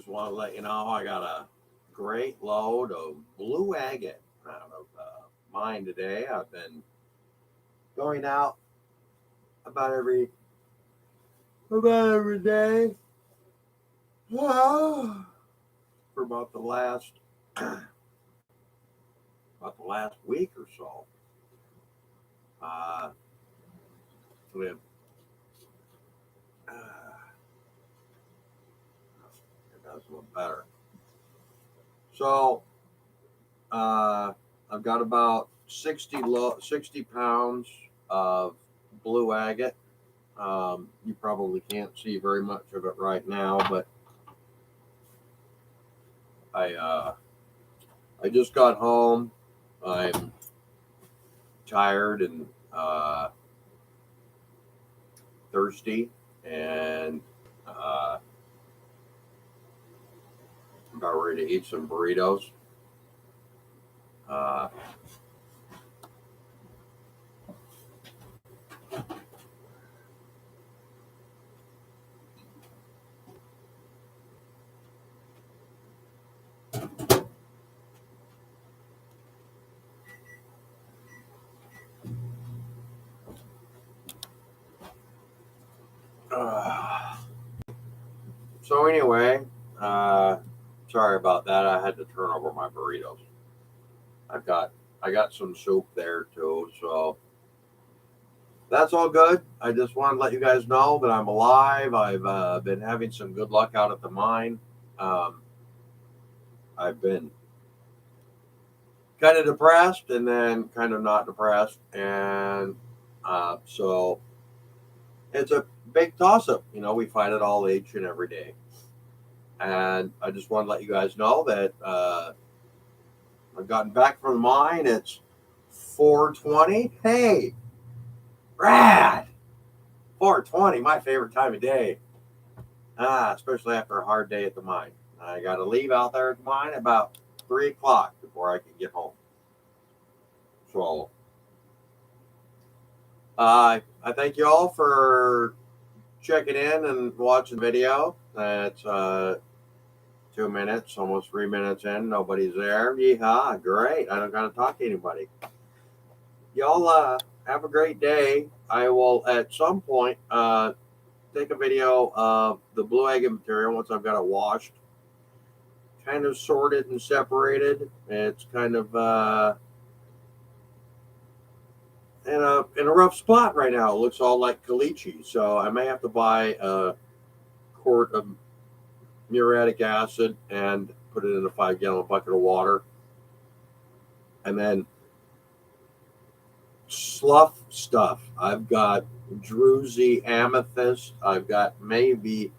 just want to let you know I got a great load of blue agate out of mine today. I've been going out about every day for about the last week or so. Uh, with uh, it does look better. So I've got about 60 pounds of blue agate. You probably can't see very much of it right now, but I just got home. I'm tired and thirsty, and I'm about ready to eat some burritos. Uh, uh, so anyway, uh, sorry about that. I had to turn over my burritos. I've got I got some soup there too, so that's all good. I just wanted to let you guys know that I'm alive. I've been having some good luck out at the mine. Um, I've been kind of depressed and then kind of not depressed, and so it's a big toss up. We fight it all each and every day, and I just want to let you guys know that I've gotten back from the mine. It's 4:20. Hey, rad! 4:20, my favorite time of day. Especially after a hard day at the mine. I got to leave out there at the mine about 3 o'clock before I can get home. So I thank you all for checking in and watching the video. It's 2 minutes, almost 3 minutes in. Nobody's there. Yeehaw, great. I don't got to talk to anybody. Y'all have a great day. I will at some point take a video of the blue agate material once I've got it washed, kind of sorted and separated. It's kind of in a rough spot right now. It looks all like caliche, so I may have to buy a quart of muriatic acid and put it in a 5-gallon bucket of water, and then slough stuff. I've got druzy amethyst. I've got maybe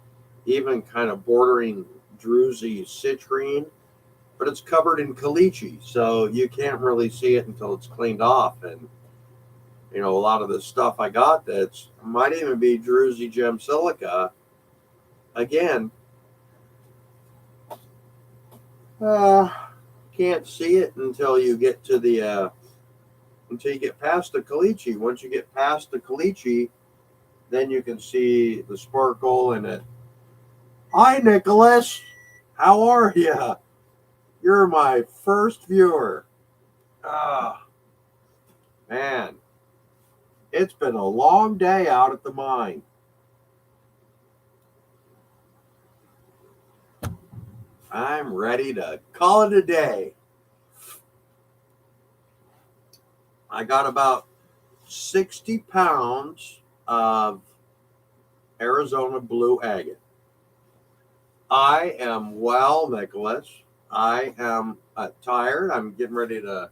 even kind of bordering druzy citrine, but it's covered in caliche, so you can't really see it until it's cleaned off. And a lot of the stuff I got that's might even be druzy gem silica. Again, can't see it until you get to the until you get past the caliche. Once you get past the caliche, then you can see the sparkle in it. Hi, Nicholas. How are you? You're my first viewer. Man, it's been a long day out at the mine. I'm ready to call it a day. I got about 60 pounds of Arizona blue agate. I am well, Nicholas. I am tired. I'm getting ready to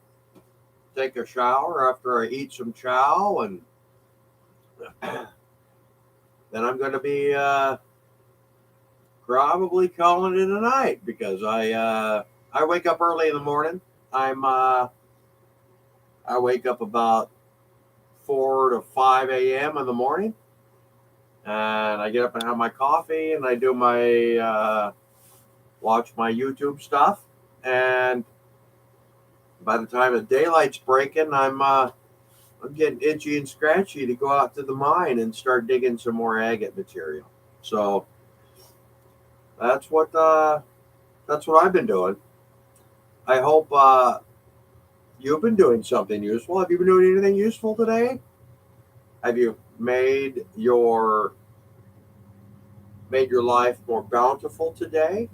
take a shower after I eat some chow, and then I'm going to be probably calling it a night because I wake up early in the morning. I wake up about 4 to 5 a.m. in the morning, and I get up and have my coffee, and I do my watch my YouTube stuff, and by the time the daylight's breaking, I'm getting itchy and scratchy to go out to the mine and start digging some more agate material. So That's what I've been doing. I hope you've been doing something useful. Have you been doing anything useful today? Have you made your life more bountiful today?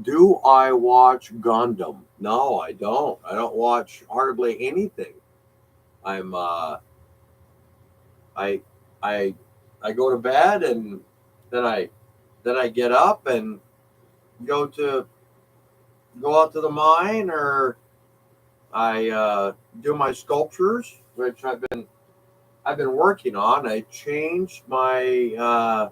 Do I watch Gundam? No, I don't. I don't watch hardly anything. I'm I I I go to bed and then I get up and go to go out to the mine, or I do my sculptures, which I've been working on. I changed my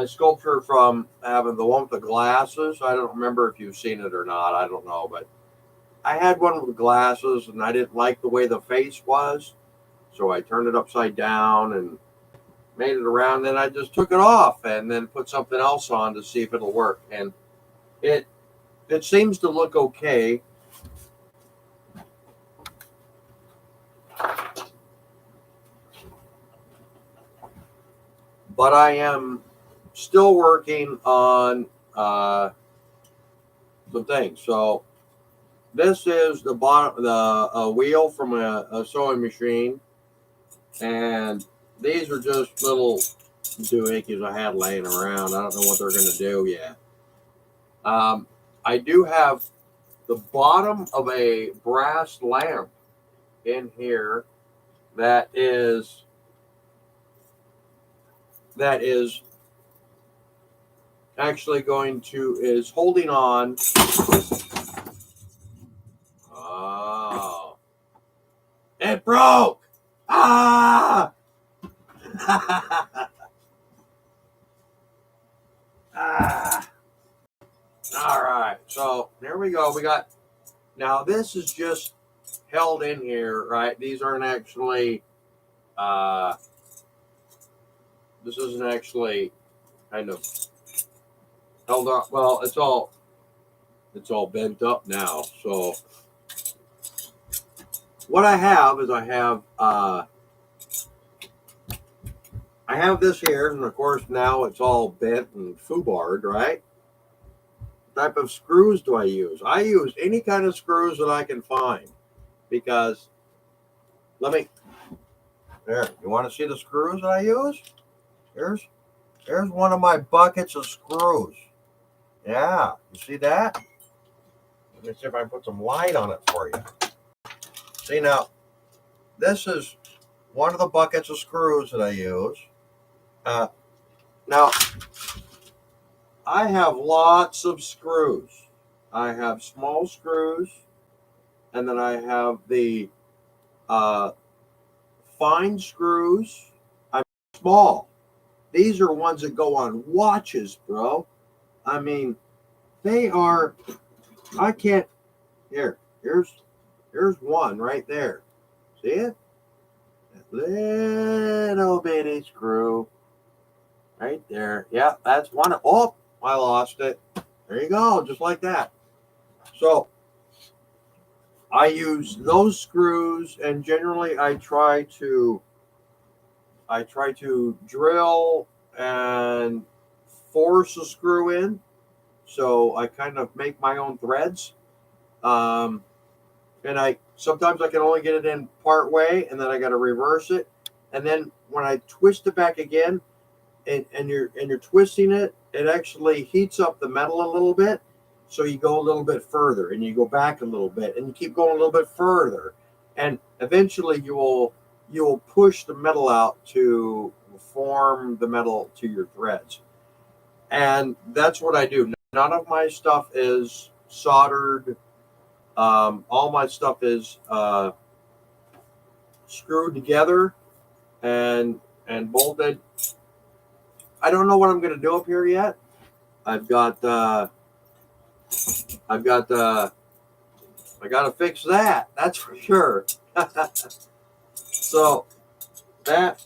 sculpture from having the one with the glasses. I don't remember if you've seen it or not. I don't know, but I had one with glasses and I didn't like the way the face was, so I turned it upside down and made it around. Then I just took it off and then put something else on to see if it'll work, and it it seems to look okay. But I am still working on some things. So this is the bottom, the wheel from a sewing machine, and these are just little doohickeys I had laying around. I don't know what they're going to do yet. I do have the bottom of a brass lamp in here that is actually is holding on. Oh, it broke. Ah. Ah. All right, so there we go. We got, now this is just held in here, right? These aren't actually uh this isn't actually kind of held up. Well, it's all bent up now. So what I have is I have this here, and of course now it's all bent and foobarred, right? What type of screws do I use? I use any kind of screws that I can find, because let me there. You want to see the screws that I use? Here's Here's one of my buckets of screws. Yeah, you see that? Let me see if I can put some light on it for you. See, now, this is one of the buckets of screws that I use. Now, I have lots of screws. I have small screws, and then I have the uh, fine screws. I'm small. These are ones that go on watches, bro. I mean, they are. I can't. Here's one right there. See it? That little bitty screw right there. Yeah, that's one. Oh, I lost it. There you go, just like that. So I use those screws, and generally I try to drill and force a screw in. So I kind of make my own threads. Um, and I sometimes I can only get it in part way, and then I got to reverse it, and then when I twist it back again, and you're twisting it, it actually heats up the metal a little bit, so you go a little bit further, and you go back a little bit, and you keep going a little bit further, and eventually you will push the metal out to form the metal to your threads, and that's what I do. None of my stuff is soldered. All my stuff is screwed together and bolted. I don't know what I'm going to do up here yet. I've got I've got I got to fix that. That's for sure. So that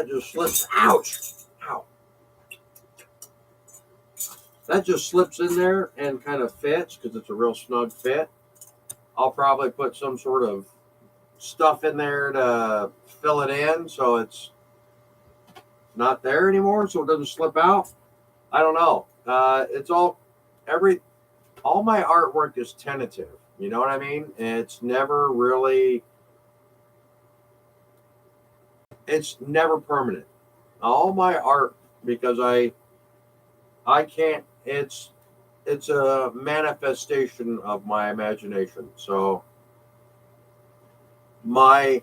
just slips. Ouch! Ow! That just slips in there and kind of fits because it's a real snug fit. I'll probably put some sort of stuff in there to fill it in so it's not there anymore, so it doesn't slip out. I don't know. It's every all my artwork is tentative. You know what I mean? It's never permanent. All my art, because I can't. It's a manifestation of my imagination. So my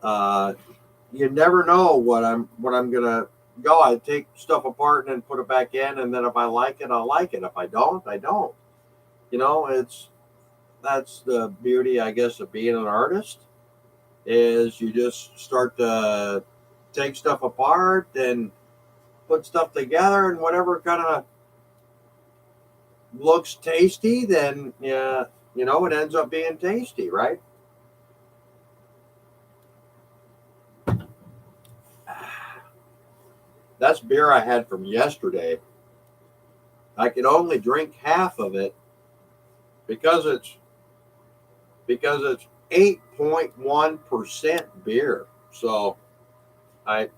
uh, you never know what I'm gonna go. I take stuff apart and then put it back in, and then if I like it, I'll like it. If I don't, I don't. It's that's the beauty, I guess, of being an artist. Is you just start to take stuff apart and put stuff together, and whatever kind of looks tasty, then yeah, it ends up being tasty, right? That's beer I had from yesterday. I could only drink half of it because it's 8.1% beer. So I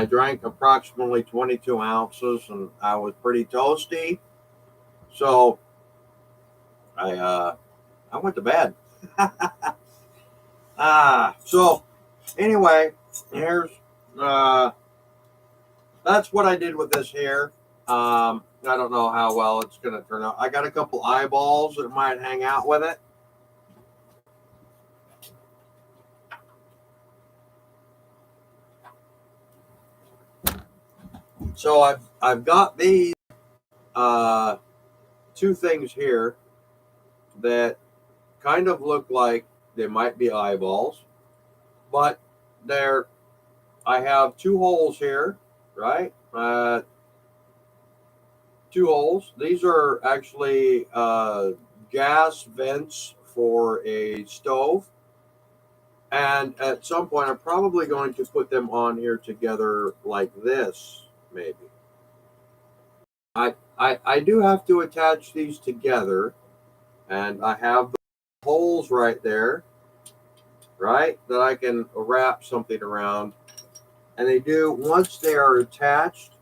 drank approximately 22 ounces and I was pretty toasty. So I went to bed. So anyway, here's uh, that's what I did with this here. I don't know how well it's going to turn out. I got a couple eyeballs that might hang out with it. So I've got these two things here that kind of look like they might be eyeballs, but they're I have two holes here, right? Two holes. These are actually gas vents for a stove. And at some point, I'm probably going to put them on here together like this, maybe. I do have to attach these together, and I have the holes right there, right, that I can wrap something around. And they do, once they are attached,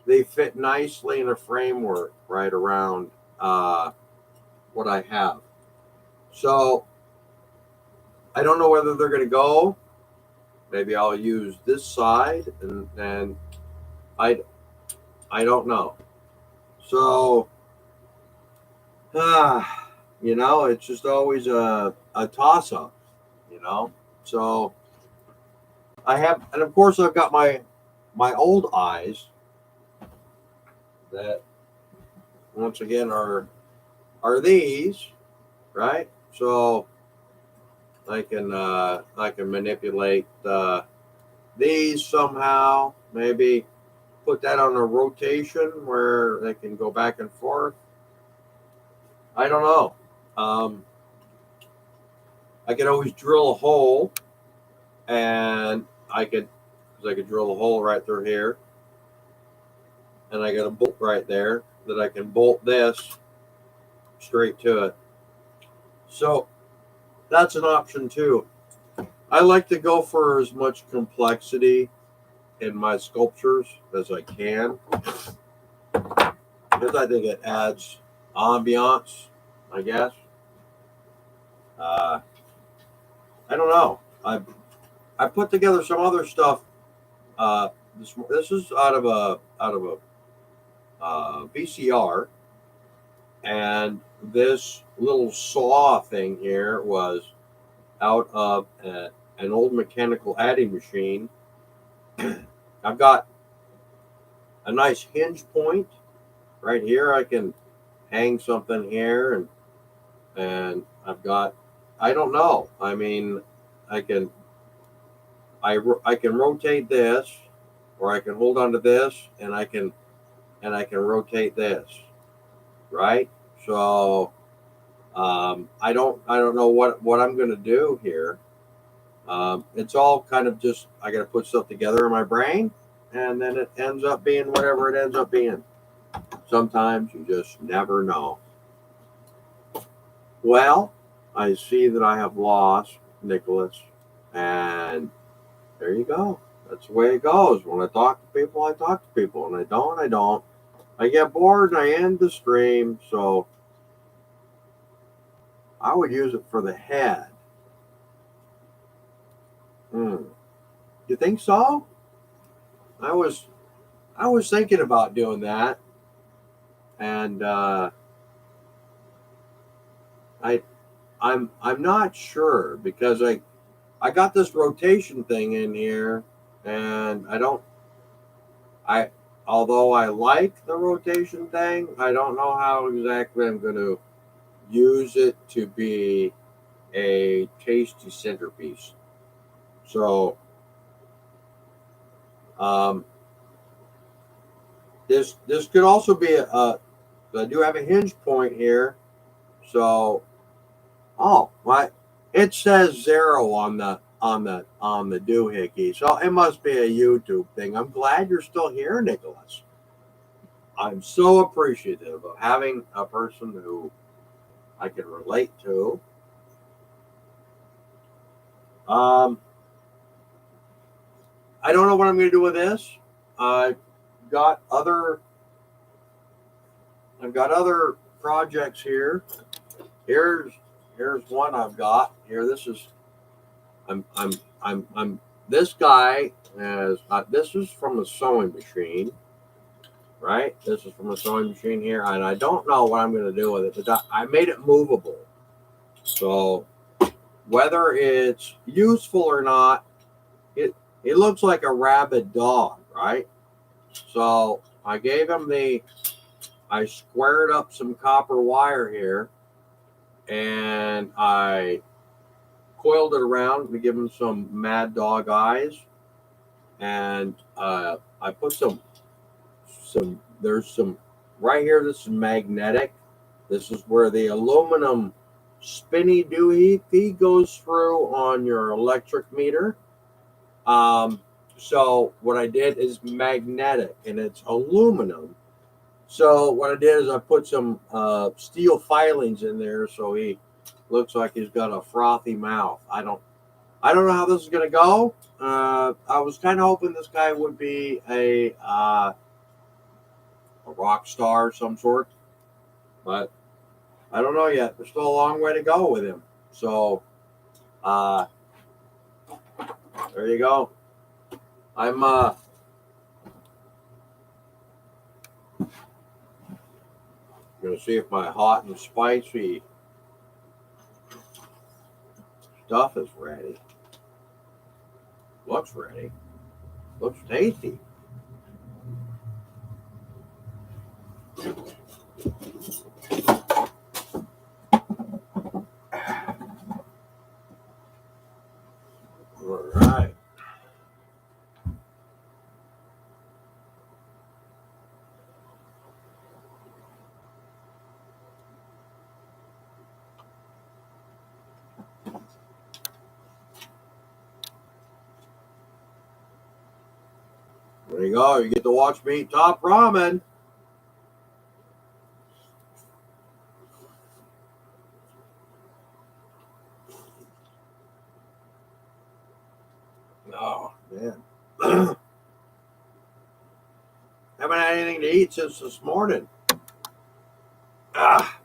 they fit nicely in a framework right around what I have. So I don't know whether they're going to go. Maybe I'll use this side, and I I don't know. So it's just always a toss up, you know. So I have, and of course I've got my old eyes that once again are these, right? So I can manipulate these somehow. Maybe put that on a rotation where they can go back and forth. I don't know. Um, I could always drill a hole, and I could drill a hole right through here, and I got a bolt right there that I can bolt this straight to it. So that's an option too. I like to go for as much complexity in my sculptures as I can because I think it adds ambiance, I guess. Uh, I don't know. I put together some other stuff. This is out of a VCR, and this little saw thing here was out of an old mechanical adding machine. I've got a nice hinge point right here. I can hang something here, and I've got, I don't know. I mean, I can I can rotate this, or I can hold on to this, and I can rotate this, right? So I don't know what I'm going to do here. It's all kind of just I got to put stuff together in my brain, and then it ends up being whatever it ends up being. Sometimes you just never know. Well, I see that I have lost Nicholas, and there you go. That's the way it goes. When I talk to people, I talk to people. When I don't, I don't. I get bored and I end the stream. So I would use it for the head. You think so? I was thinking about doing that, and I I'm not sure because I got this rotation thing in here, and I although I like the rotation thing, I don't know how exactly I'm going to use it to be a tasty centerpiece. So um, this could also be I do have a hinge point here. So oh my, it says 0 on the doohickey. So it must be a YouTube thing. I'm glad you're still here, Nicholas. I'm so appreciative of having a person who I can relate to. Um, I don't know what I'm going to do with this. I've got other I've got other projects here. Here's here's one I've got here. This is I'm this guy has this is from a sewing machine, right? This is from a sewing machine here, and I don't know what I'm going to do with it, but I made it movable. So whether it's useful or not, it looks like a rabid dog, right? So I squared up some copper wire here, and I coiled it around to give him some mad dog eyes, and I put there's some right here. This is magnetic. This is where the aluminum spinny doohickey goes through on your electric meter. So what I did is magnetic, and it's aluminum. So what I did is I put some steel filings in there, so he looks like he's got a frothy mouth. I don't know how this is gonna go. I was kind of hoping this guy would be a rock star of some sort, but I don't know yet. There's still a long way to go with him. So there you go. I'm gonna see if my hot and spicy stuff is ready. Looks ready. Looks tasty. All right. There you go. You get to watch me eat top ramen. Oh, man. Haven't had anything to eat since this morning. Ah.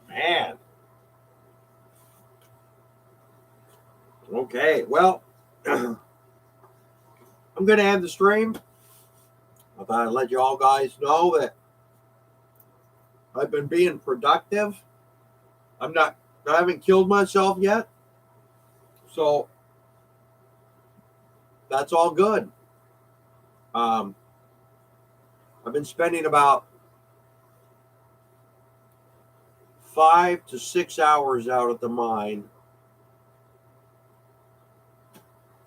Man. Okay, well, I'm going to end the stream. I thought I'd let you all guys know that I've been being productive. I haven't killed myself yet. So that's all good. I've been spending about 5 to 6 hours out at the mine.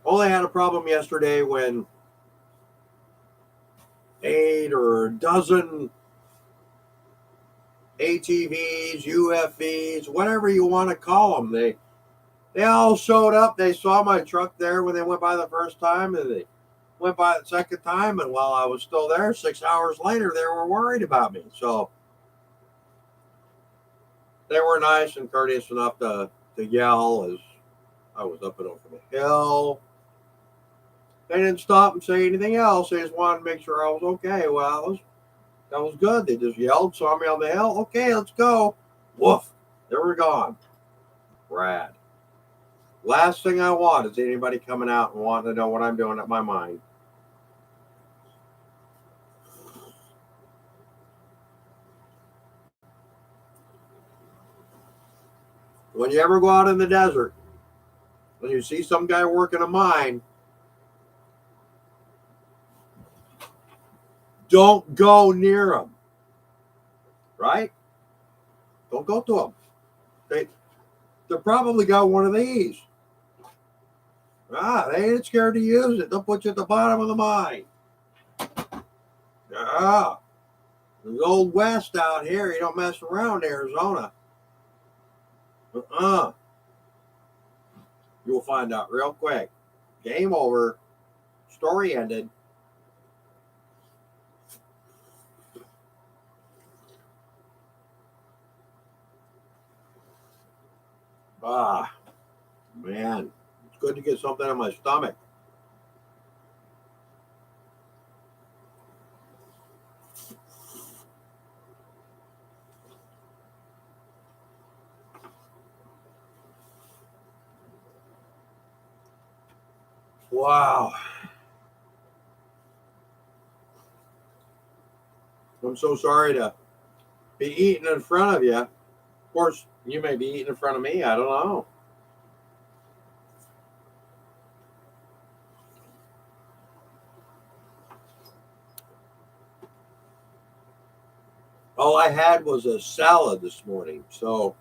Only had a problem yesterday when 8 or a dozen ATVs, UFVs, whatever you want to call them. They all showed up. They saw my truck there when they went by the first time, and they went by the second time. And while I was still there, 6 hours later, they were worried about me. So they were nice and courteous enough to yell as I was up and over the hill. They didn't stop and say anything else. They just wanted to make sure I was okay. Well, that was good. They just yelled, saw me on the hill. Okay, let's go. Woof. They were gone. Rad. Last thing I want is anybody coming out and wanting to know what I'm doing at my mine. When you ever go out in the desert, when you see some guy working a mine, don't go near him. Right? Don't go to him. They probably got one of these. They ain't scared to use it. They'll put you at the bottom of the mine. Yeah. The old West out here. You don't mess around in Arizona. You'll find out real quick. Game over. Story ended. Man. It's good to get something in my stomach. Wow. I'm so sorry to be eating in front of you. Of course, you may be eating in front of me. I don't know. All I had was a salad this morning. So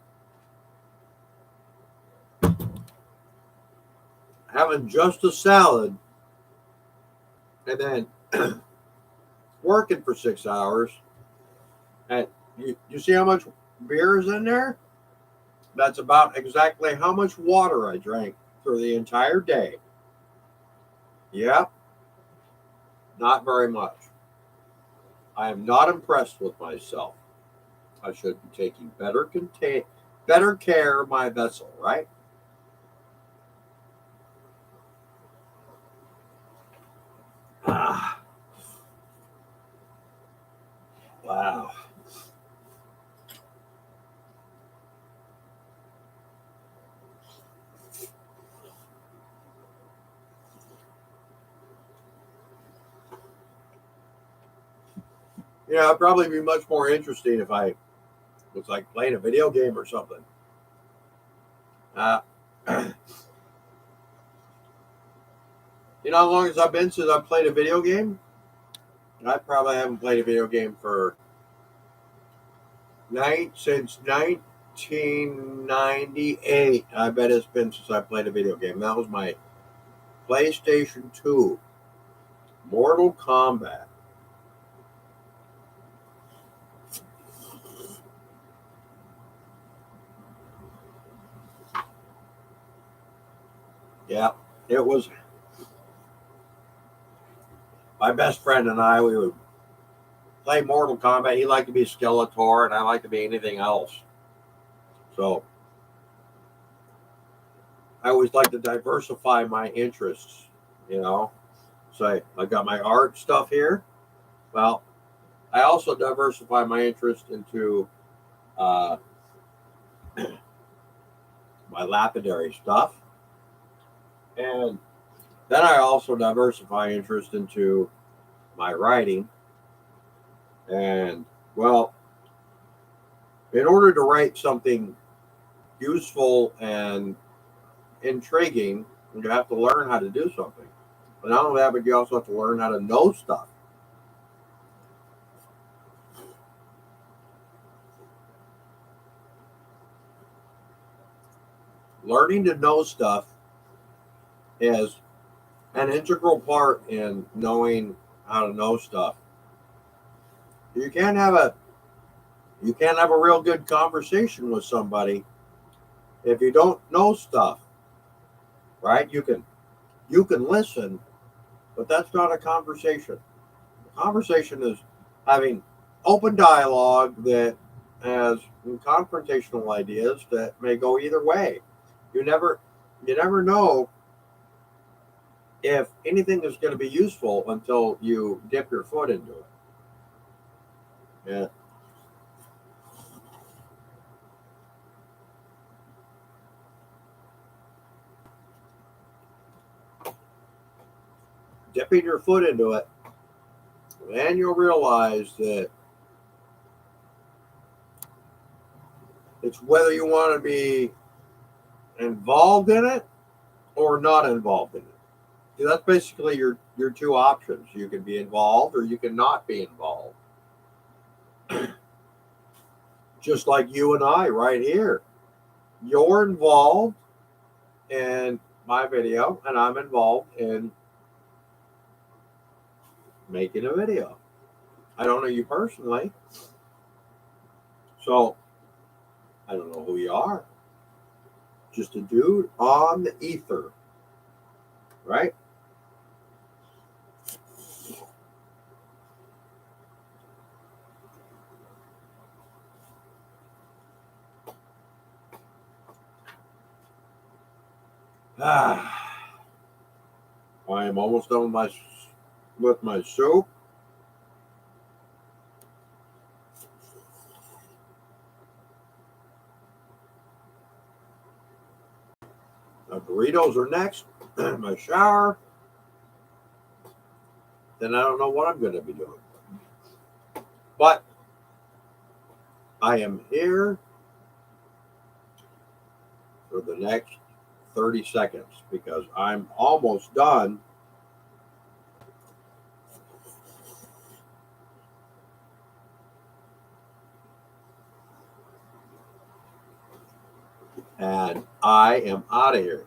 having just a salad and then working for 6 hours. And you see how much beer is in there? That's about exactly how much water I drank through the entire day. Yep, not very much. I am not impressed with myself. I should be taking better care of my vessel, right? Ah, wow. Yeah, it'd probably be much more interesting if I was like playing a video game or something. Uh, you know how long it's been since I played a video game? I probably haven't played a video game since 1998. I bet it's been since I played a video game. That was my PlayStation 2, Mortal Kombat. Yeah, it was my best friend and I. We would play Mortal Kombat. He liked to be Skeletor, and I liked to be anything else. So I always like to diversify my interests, you know. So I got my art stuff here. Well, I also diversify my interest into uh, my lapidary stuff. And then I also diversify interest into my writing. And, well, in order to write something useful and intriguing, you have to learn how to do something. But not only that, but you also have to learn how to know stuff. Learning to know stuff is an integral part in knowing how to know stuff. You can't have You can't have a real good conversation with somebody if you don't know stuff, right? You can listen, but that's not a conversation. A conversation is having open dialogue that has confrontational ideas that may go either way. You never you never know if anything is going to be useful until you dip your foot into it. Yeah. Dipping your foot into it, then you'll realize that it's whether you want to be involved in it or not involved in it. See, that's basically your two options. You can be involved or you can not be involved. Just like you and I right here. You're involved in my video and I'm involved in making a video. I don't know you personally, so I don't know who you are. Just a dude on the ether, right? Ah, I am almost done with my soup. My burritos are next. My shower. Then I don't know what I'm going to be doing. But I am here for the next 30 seconds because I'm almost done. And I am out of here.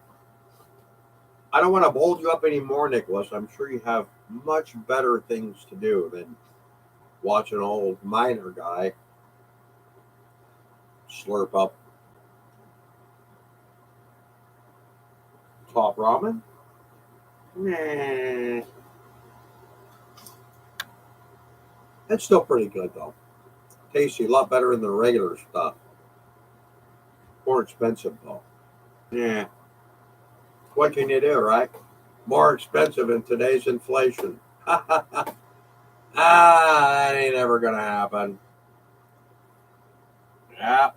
I don't want to hold you up anymore, Nicholas. I'm sure you have much better things to do than watch an old miner guy slurp up top ramen. Nah. It's still pretty good though. Tasty, a lot better than the regular stuff. More expensive though. Yeah. What can you do, right? More expensive in today's inflation. That ain't ever gonna happen. Yeah.